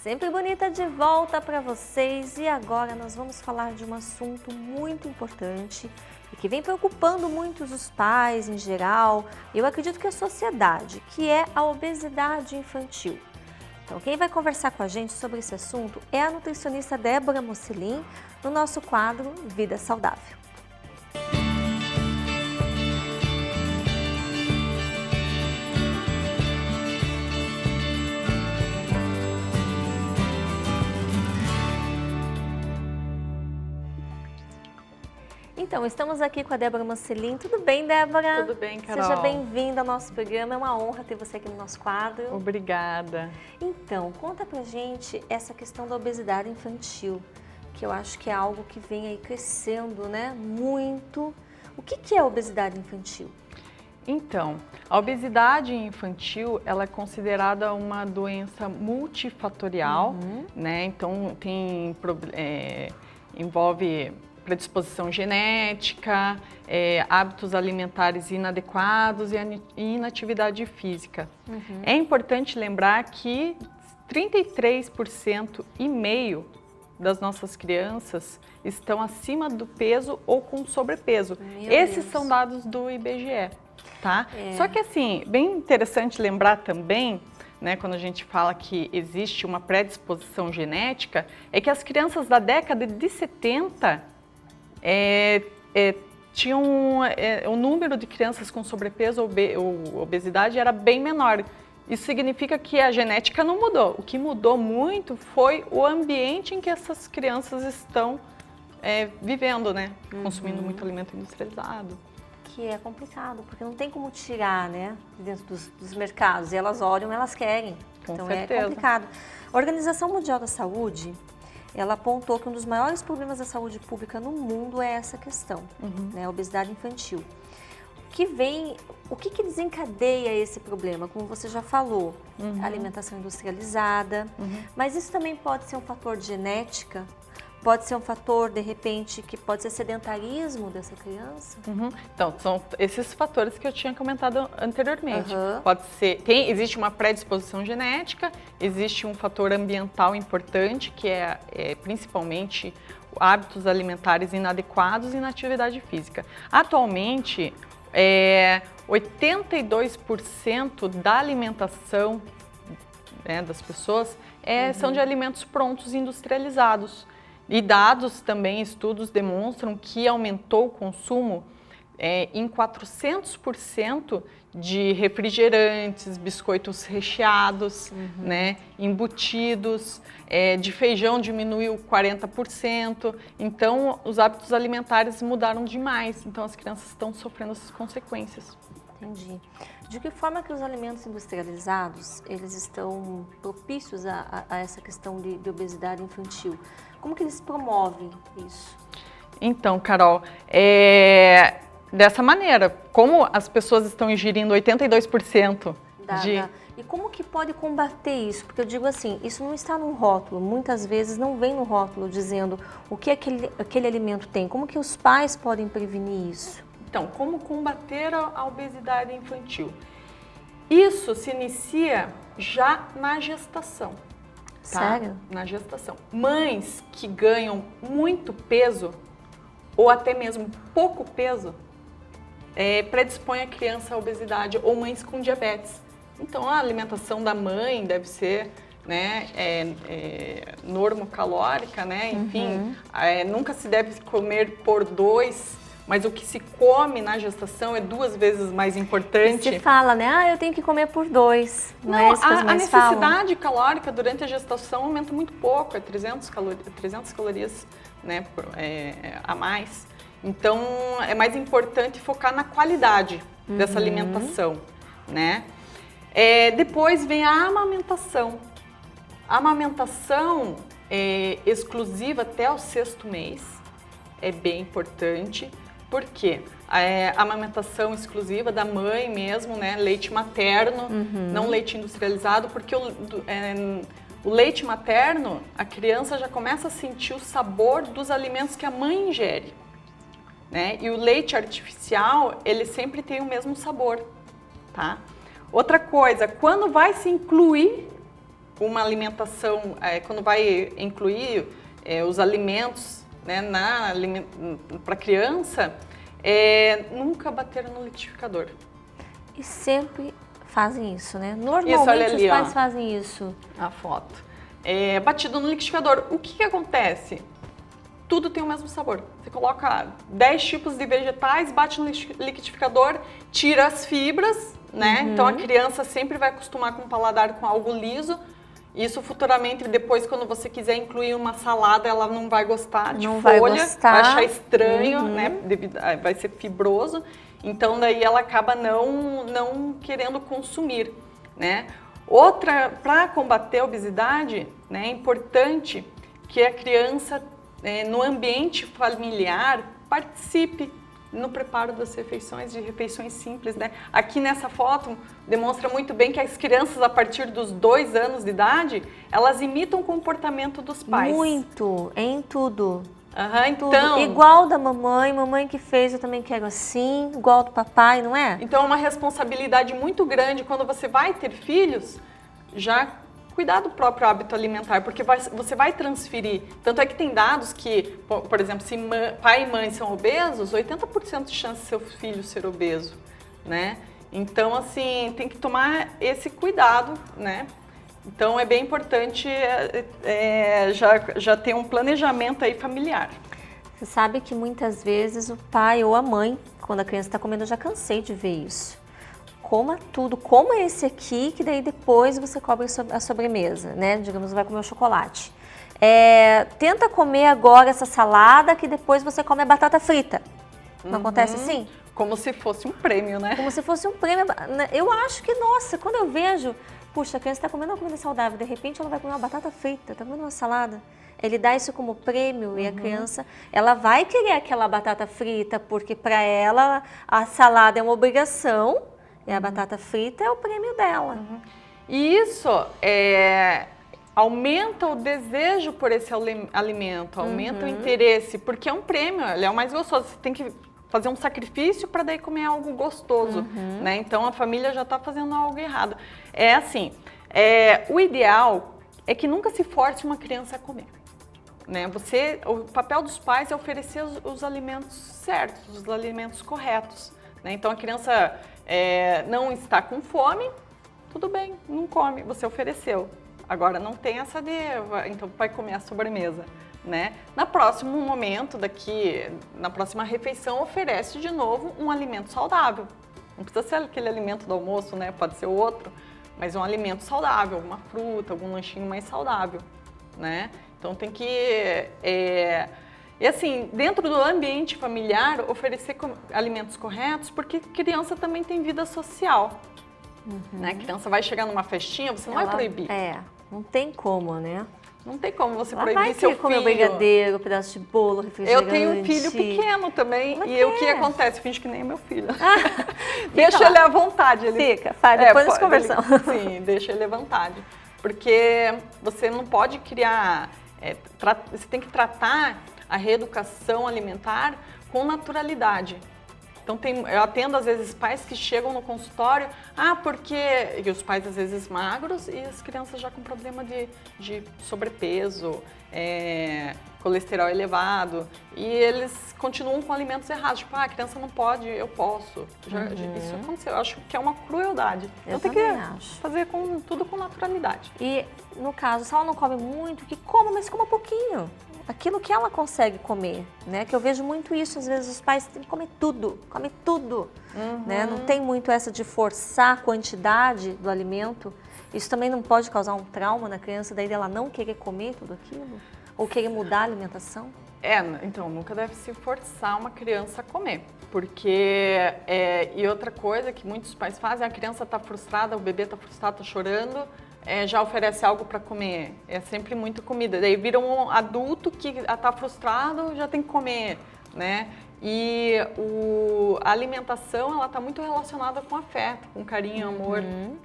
Sempre bonita de volta para vocês e agora nós vamos falar de um assunto muito importante e que vem preocupando muitos os pais em geral, eu acredito que a sociedade, que é a obesidade infantil. Então quem vai conversar com a gente sobre esse assunto é a nutricionista Débora Mocelin, no nosso quadro Vida Saudável. Então, estamos aqui com a Débora Mocelin. Tudo bem, Débora? Tudo bem, Carol. Seja bem-vinda ao nosso programa. É uma honra ter você aqui no nosso quadro. Obrigada. Então, conta pra gente essa questão da obesidade infantil, que eu acho que é algo que vem aí crescendo, né? Muito. O que é a obesidade infantil? Então, a obesidade infantil, ela é considerada uma doença multifatorial, né? Então, envolve predisposição genética, hábitos alimentares inadequados e inatividade física. É importante lembrar que 33,5% das nossas crianças estão acima do peso ou com sobrepeso. Esses são dados do IBGE, tá? Só que assim, bem interessante lembrar também, né, quando a gente fala que existe uma predisposição genética, é que as crianças da década de 70 o número de crianças com sobrepeso ou obesidade era bem menor. Isso significa que a genética não mudou. O que mudou muito foi o ambiente em que essas crianças estão vivendo, né? Consumindo muito alimento industrializado. Que é complicado, porque não tem como tirar, né, dentro dos mercados. E elas olham, elas querem. Com então certeza. É complicado. A Organização Mundial da Saúde, ela apontou que um dos maiores problemas da saúde pública no mundo é essa questão, né, a obesidade infantil. O que desencadeia esse problema? Como você já falou, a alimentação industrializada, mas isso também pode ser um fator de genética, pode ser um fator, de repente, que pode ser sedentarismo dessa criança? Então, são esses fatores que eu tinha comentado anteriormente. Pode ser, existe uma predisposição genética, existe um fator ambiental importante, que é principalmente hábitos alimentares inadequados e inatividade física. Atualmente, 82% da alimentação das pessoas são de alimentos prontos industrializados. E dados também, estudos demonstram que aumentou o consumo em 400% de refrigerantes, biscoitos recheados, né, embutidos, de feijão diminuiu 40%. Então, os hábitos alimentares mudaram demais. Então, as crianças estão sofrendo essas consequências. Entendi. De que forma que os alimentos industrializados, eles estão propícios a essa questão de obesidade infantil? Como que eles promovem isso? Então, Carol, dessa maneira, como as pessoas estão ingerindo 82% E como que pode combater isso? Porque eu digo assim, isso não está no rótulo, muitas vezes não vem no rótulo dizendo o que aquele alimento tem. Como que os pais podem prevenir isso? Então, como combater a obesidade infantil? Isso se inicia já na gestação. Tá? Sério? Na gestação. Mães que ganham muito peso ou até mesmo pouco peso predispõem a criança à obesidade, ou mães com diabetes. Então, a alimentação da mãe deve ser, né, normocalórica, né? Enfim, nunca se deve comer por 2, mas o que se come na gestação é 2 vezes mais importante. E se fala, né? Eu tenho que comer por 2. Não, a necessidade calórica durante a gestação aumenta muito pouco, 300 calorias, né, a mais. Então, é mais importante focar na qualidade dessa alimentação, né? Depois vem a amamentação. A amamentação exclusiva até o 6º mês é bem importante. Por quê? A amamentação exclusiva da mãe mesmo, né? Leite materno, não leite industrializado, porque o leite materno, a criança já começa a sentir o sabor dos alimentos que a mãe ingere, né? E o leite artificial, ele sempre tem o mesmo sabor, tá? Outra coisa, quando vai se incluir uma alimentação, quando vai incluir os alimentos, né, para a criança, nunca bater no liquidificador. E sempre fazem isso, né? Normalmente isso, olha ali, os pais fazem isso. A foto. Batido no liquidificador. O que acontece? Tudo tem o mesmo sabor. Você coloca 10 tipos de vegetais, bate no liquidificador, tira as fibras, né? Então a criança sempre vai acostumar com o paladar com algo liso. Isso futuramente, depois, quando você quiser incluir uma salada, ela não vai gostar de folha, vai achar estranho, né? Vai ser fibroso. Então daí ela acaba não querendo consumir, né? Outra, para combater a obesidade, né, é importante que a criança, no ambiente familiar, participe no preparo das refeições, de refeições simples, né? Aqui nessa foto demonstra muito bem que as crianças, a partir dos 2 anos de idade, elas imitam o comportamento dos pais. Muito, em tudo. Então, tudo. Igual da mamãe que fez, eu também quero assim, igual do papai, não é? Então é uma responsabilidade muito grande quando você vai ter filhos, já cuidar do próprio hábito alimentar, porque você vai transferir. Tanto é que tem dados que, por exemplo, se pai e mãe são obesos, 80% de chance de seu filho ser obeso, né? Então, assim, tem que tomar esse cuidado, né? Então, é bem importante já ter um planejamento aí familiar. Você sabe que muitas vezes o pai ou a mãe, quando a criança está comendo, eu já cansei de ver isso. Coma tudo, coma esse aqui, que daí depois você cobre a sobremesa, né? Digamos, vai comer o chocolate. Tenta comer agora essa salada, que depois você come a batata frita. Não acontece assim? Como se fosse um prêmio, né? Como se fosse um prêmio. Eu acho que, nossa, quando eu vejo, puxa, a criança está comendo uma comida saudável, de repente ela vai comer uma batata frita, está comendo uma salada. Ele dá isso como prêmio e a criança, ela vai querer aquela batata frita, porque para ela a salada é uma obrigação, e a batata frita é o prêmio dela. E isso aumenta o desejo por esse alimento, aumenta o interesse, porque é um prêmio, ele é o mais gostoso. Você tem que fazer um sacrifício para daí comer algo gostoso, né? Então a família já está fazendo algo errado. O ideal é que nunca se force uma criança a comer, né? O papel dos pais é oferecer os alimentos certos, os alimentos corretos, né? Então a criança não está com fome, tudo bem, não come, você ofereceu. Agora não tem essa então vai comer a sobremesa, né? No próximo momento, na próxima refeição, oferece de novo um alimento saudável. Não precisa ser aquele alimento do almoço, né? Pode ser outro, mas um alimento saudável, alguma fruta, algum lanchinho mais saudável, né? Então tem que e assim, dentro do ambiente familiar, oferecer alimentos corretos, porque criança também tem vida social, né? A criança vai chegar numa festinha, você não vai proibir. Não tem como, né? Não tem como você Ela proibir seu filho. Comer brigadeiro, pedaço de bolo, refrigerante. Eu tenho um filho pequeno também, o que acontece? Finge que nem é meu filho. Deixa ele à vontade. Depois nós conversamos. Sim, deixa ele à vontade. Porque você não pode criar... você tem que tratar a reeducação alimentar com naturalidade. Então, eu atendo, às vezes, pais que chegam no consultório, porque... E os pais, às vezes, magros e as crianças já com problema de sobrepeso, colesterol elevado. E eles continuam com alimentos errados. Tipo, a criança não pode, eu posso. Isso aconteceu. Eu acho que é uma crueldade. Então, tem que fazer tudo com naturalidade. E, no caso, se ela não come muito, que coma, mas coma pouquinho. Aquilo que ela consegue comer, né? Que eu vejo muito isso, às vezes os pais têm que comer tudo, né? Não tem muito essa de forçar a quantidade do alimento. Isso também não pode causar um trauma na criança, daí dela não querer comer tudo aquilo? Ou querer mudar a alimentação? Então, nunca deve se forçar uma criança a comer. Porque, e outra coisa que muitos pais fazem, a criança está frustrada, o bebê está frustrado, está chorando, já oferece algo para comer. É sempre muita comida. Daí vira um adulto que está frustrado, já tem que comer, né? E a alimentação, ela está muito relacionada com afeto, com carinho, amor.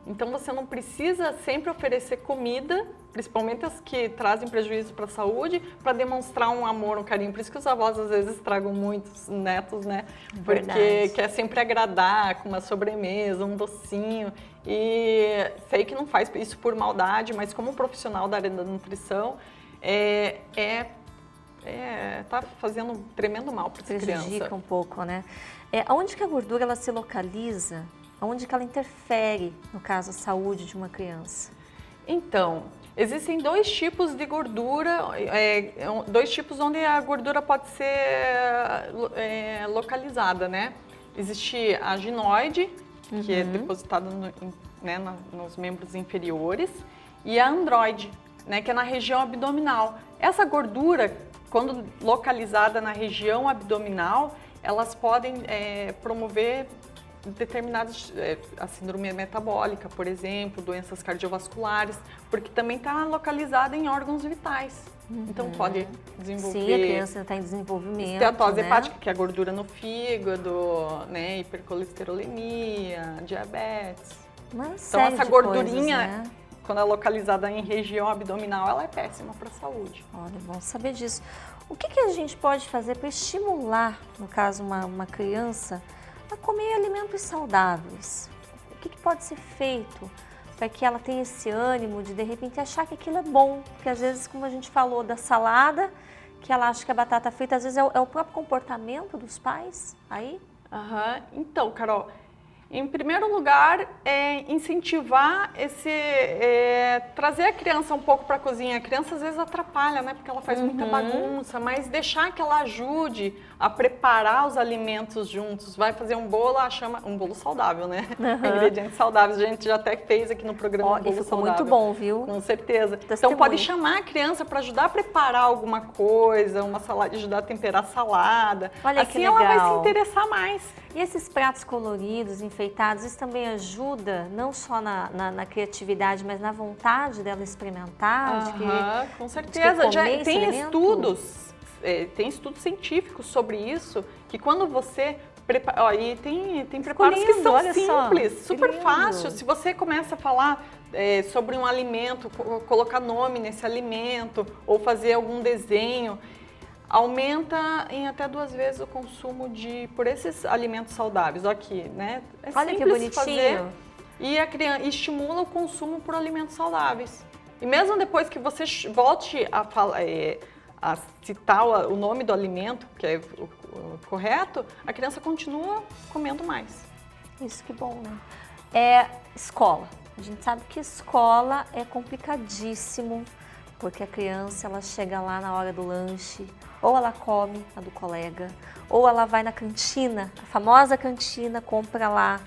Então, você não precisa sempre oferecer comida, principalmente as que trazem prejuízo para a saúde, para demonstrar um amor, um carinho. Por isso que os avós, às vezes, estragam muitos netos, né? Porque quer sempre agradar com uma sobremesa, um docinho. E sei que não faz isso por maldade, mas como profissional da área da nutrição, tá fazendo um tremendo mal para essa criança. Prejudica um pouco, né? Onde que a gordura ela se localiza? Onde que ela interfere, no caso, a saúde de uma criança? Então, existem dois tipos de gordura, dois tipos onde a gordura pode ser localizada, né? Existe a ginoide, que é depositada nos membros inferiores, e a androide, né, que é na região abdominal. Essa gordura, quando localizada na região abdominal, elas podem promover determinadas, a síndrome metabólica, por exemplo, doenças cardiovasculares, porque também está localizada em órgãos vitais. Então pode desenvolver... Sim, a criança está em desenvolvimento, esteatose hepática, que é a gordura no fígado, né, hipercolesterolemia, diabetes. Então essa gordurinha, coisas, né? Quando é localizada em região abdominal, ela é péssima para a saúde. Olha, bom saber disso. O que a gente pode fazer para estimular, no caso, uma criança a comer alimentos saudáveis? O que pode ser feito para que ela tenha esse ânimo de repente, achar que aquilo é bom? Porque às vezes, como a gente falou da salada, que ela acha que a batata frita, às vezes é o próprio comportamento dos pais aí? Então, Carol, em primeiro lugar, incentivar trazer a criança um pouco para a cozinha. A criança às vezes atrapalha, né? Porque ela faz muita bagunça, mas deixar que ela ajude a preparar os alimentos juntos. Vai fazer um bolo, chama um bolo saudável, né? Ingredientes saudáveis. A gente já até fez aqui no programa um bolo ficou saudável. Muito bom, viu? Com certeza. Então pode chamar a criança para ajudar a preparar alguma coisa, uma salada, ajudar a temperar a salada. Olha assim que legal. Ela vai se interessar mais. E esses pratos coloridos, enfeitados, isso também ajuda não só na criatividade, mas na vontade dela experimentar? Com certeza. Já tem estudos científicos sobre isso, que quando você prepara... E tem preparos que são simples, super fácil. Se você começa a falar sobre um alimento, colocar nome nesse alimento, ou fazer algum desenho... aumenta em até 2 vezes o consumo por esses alimentos saudáveis. Aqui, né? Olha que bonitinho. Fazer, e a criança estimula o consumo por alimentos saudáveis. E mesmo depois que você volte a citar o nome do alimento, que é o correto, a criança continua comendo mais. Isso, que bom, né? Escola. A gente sabe que escola é complicadíssimo, porque a criança, ela chega lá na hora do lanche, ou ela come a do colega, ou ela vai na cantina, a famosa cantina, compra lá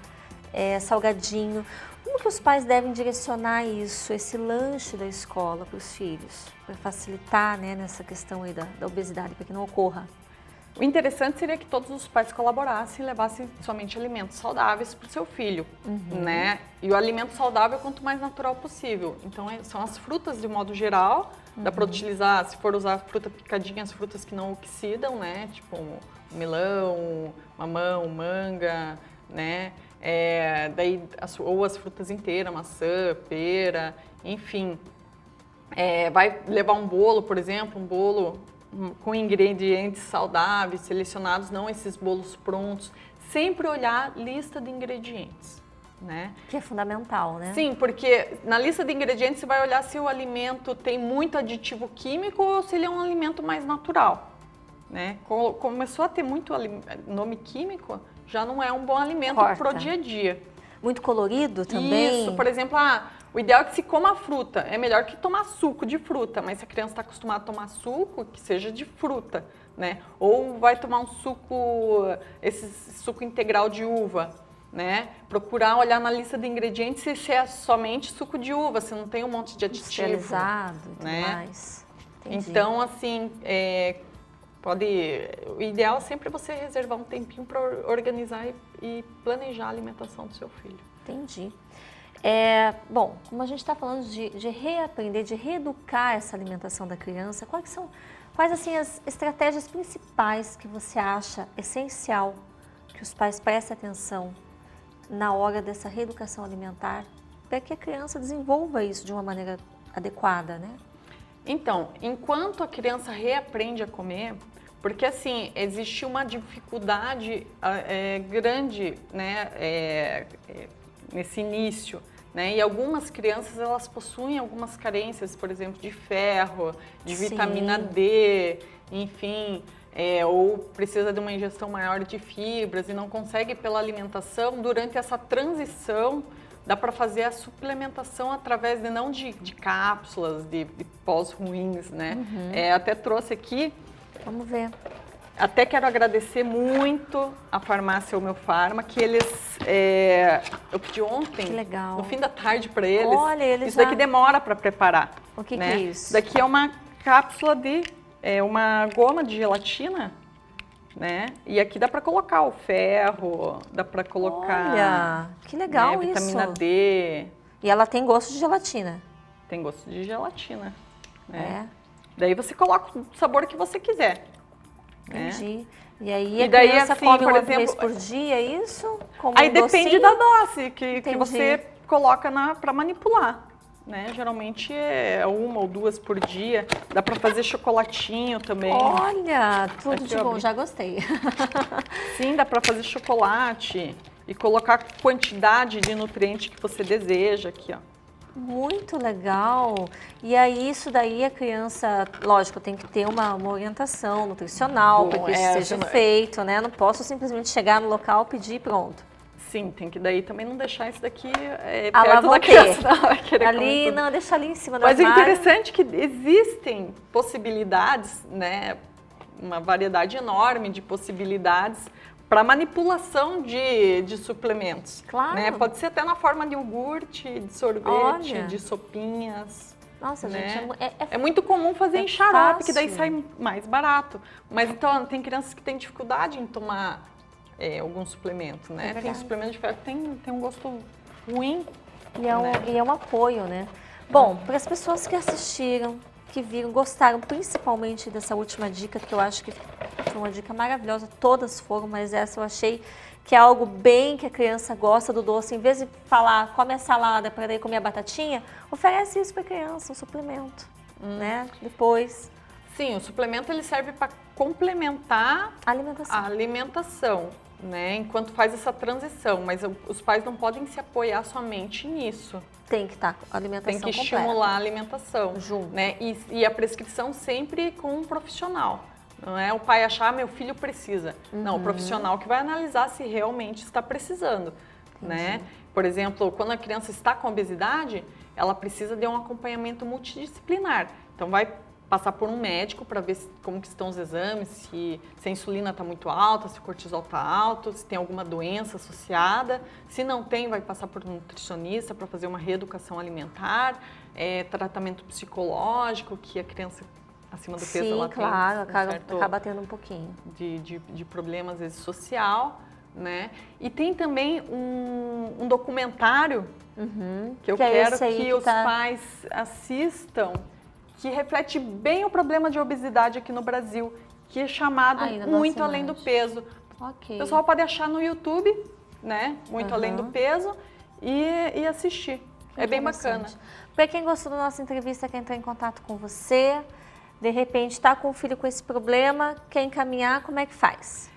salgadinho. Como que os pais devem direcionar isso, esse lanche da escola para os filhos, para facilitar, né, nessa questão aí da obesidade, para que não ocorra? O interessante seria que todos os pais colaborassem e levassem somente alimentos saudáveis para o seu filho, né? E o alimento saudável é quanto mais natural possível. Então, são as frutas de modo geral. Dá para utilizar, se for usar fruta picadinha, as frutas que não oxidam, né? Tipo melão, mamão, manga, né? Ou as frutas inteiras, maçã, pera, enfim. Vai levar um bolo, por exemplo, um bolo com ingredientes saudáveis, selecionados, não esses bolos prontos. Sempre olhar lista de ingredientes, né? Que é fundamental, né? Sim, porque na lista de ingredientes você vai olhar se o alimento tem muito aditivo químico ou se ele é um alimento mais natural, né? Começou a ter muito nome químico, já não é um bom alimento para o dia a dia. Muito colorido também? Isso, por exemplo, o ideal é que se coma a fruta. É melhor que tomar suco de fruta, mas se a criança está acostumada a tomar suco, que seja de fruta, né? Ou vai tomar um suco, esse suco integral de uva, né? Procurar olhar na lista de ingredientes se é somente suco de uva, se não tem um monte de aditivo. Industrializado e tudo né? mais. Entendi. Então, assim, o ideal é sempre você reservar um tempinho para organizar e planejar a alimentação do seu filho. Entendi. Bom, como a gente está falando de reaprender, de reeducar essa alimentação da criança, quais são Quais, assim, as estratégias principais que você acha essencial que os pais prestem atenção na hora dessa reeducação alimentar para que a criança desenvolva isso de uma maneira adequada, né? Então, enquanto a criança reaprende a comer, porque assim, existe uma dificuldade grande, né, nesse início, né? E algumas crianças, elas possuem algumas carências, por exemplo, de ferro, de vitamina D, enfim, ou precisa de uma ingestão maior de fibras e não consegue pela alimentação. Durante essa transição, dá para fazer a suplementação através não de cápsulas, de pós ruins, né? Até trouxe aqui. Vamos ver. Até quero agradecer muito a farmácia Homeofarma, que eles, eu pedi ontem, que legal. No fim da tarde para eles. Olha, eles isso daqui demora para preparar. O que, né? que é isso? Isso daqui é uma cápsula uma goma de gelatina, né? E aqui dá para colocar o ferro, dá para colocar... Olha, que legal, né, isso. vitamina D. E ela tem gosto de gelatina. Tem gosto de gelatina. Né? Daí você coloca o sabor que você quiser. Entendi. E aí a criança assim, come por uma exemplo, vez por dia, é isso? Como aí um depende docinho? da dose que você coloca para manipular. Né? Geralmente é 1 ou 2 por dia. Dá para fazer chocolatinho também. Olha, tudo aqui de bom, já gostei. Sim, dá para fazer chocolate e colocar a quantidade de nutriente que você deseja aqui, ó. Muito legal. E aí isso daí a criança, lógico, tem que ter uma orientação nutricional para que isso seja feito, né? Não posso simplesmente chegar no local, pedir e pronto. Sim, tem que daí também não deixar isso daqui lá perto da criança. Não, vai querer ali, não, deixa ali em cima do Mas armário. o interessante é que existem possibilidades, né? Uma variedade enorme de possibilidades para manipulação de suplementos. Claro. Né? Pode ser até na forma de iogurte, de sorvete, de sopinhas. Nossa, né? gente, é muito comum fazer em xarope, fácil. que daí sai mais barato. Mas então, tem crianças que têm dificuldade em tomar algum suplemento, né? Tem suplemento de ferro que tem um gosto ruim. E é um apoio, né? Bom, para as pessoas que assistiram, que viram, gostaram principalmente dessa última dica, que eu acho que foi uma dica maravilhosa, todas foram, mas essa eu achei que é algo bem que a criança gosta do doce. Em vez de falar, come a salada para daí comer a batatinha, oferece isso para a criança, um suplemento, né? Depois. Sim, o suplemento ele serve para complementar a alimentação, né? Enquanto faz essa transição, mas os pais não podem se apoiar somente nisso. Tem que estar a alimentação completa. Tem que completa. estimular a alimentação, junto. Né? E a prescrição sempre com um profissional. Não é o pai achar, meu filho precisa. Não, o profissional que vai analisar se realmente está precisando. Né? Por exemplo, quando a criança está com obesidade, ela precisa de um acompanhamento multidisciplinar. Então vai passar por um médico para ver como que estão os exames, se a insulina está muito alta, se o cortisol está alto, se tem alguma doença associada. Se não tem, vai passar por um nutricionista para fazer uma reeducação alimentar, tratamento psicológico, que a criança acima do peso ela claro, tem acaba tendo um pouquinho de problema, às vezes, social. Né? E tem também um documentário que eu quero que os pais assistam, que reflete bem o problema de obesidade aqui no Brasil, que é chamado Muito Além do Peso. Okay. O pessoal pode achar no YouTube, né? Muito Além do Peso e assistir. É bem bacana. Para quem gostou da nossa entrevista, quer entrar em contato com você, de repente está com o filho com esse problema, quer encaminhar, como é que faz?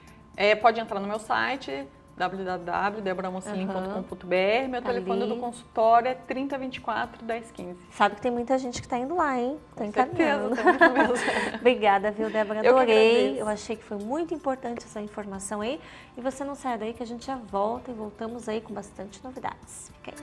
Pode entrar no meu site, www.debramocelin.com.br. Meu telefone do consultório é 3024 1015. Sabe que tem muita gente que está indo lá, hein? Tô encaminhando. Certeza, mesmo. Obrigada, viu, Débora? Adorei. Eu achei que foi muito importante essa informação aí. E você não sai daí que a gente já volta e voltamos aí com bastante novidades. Fica aí.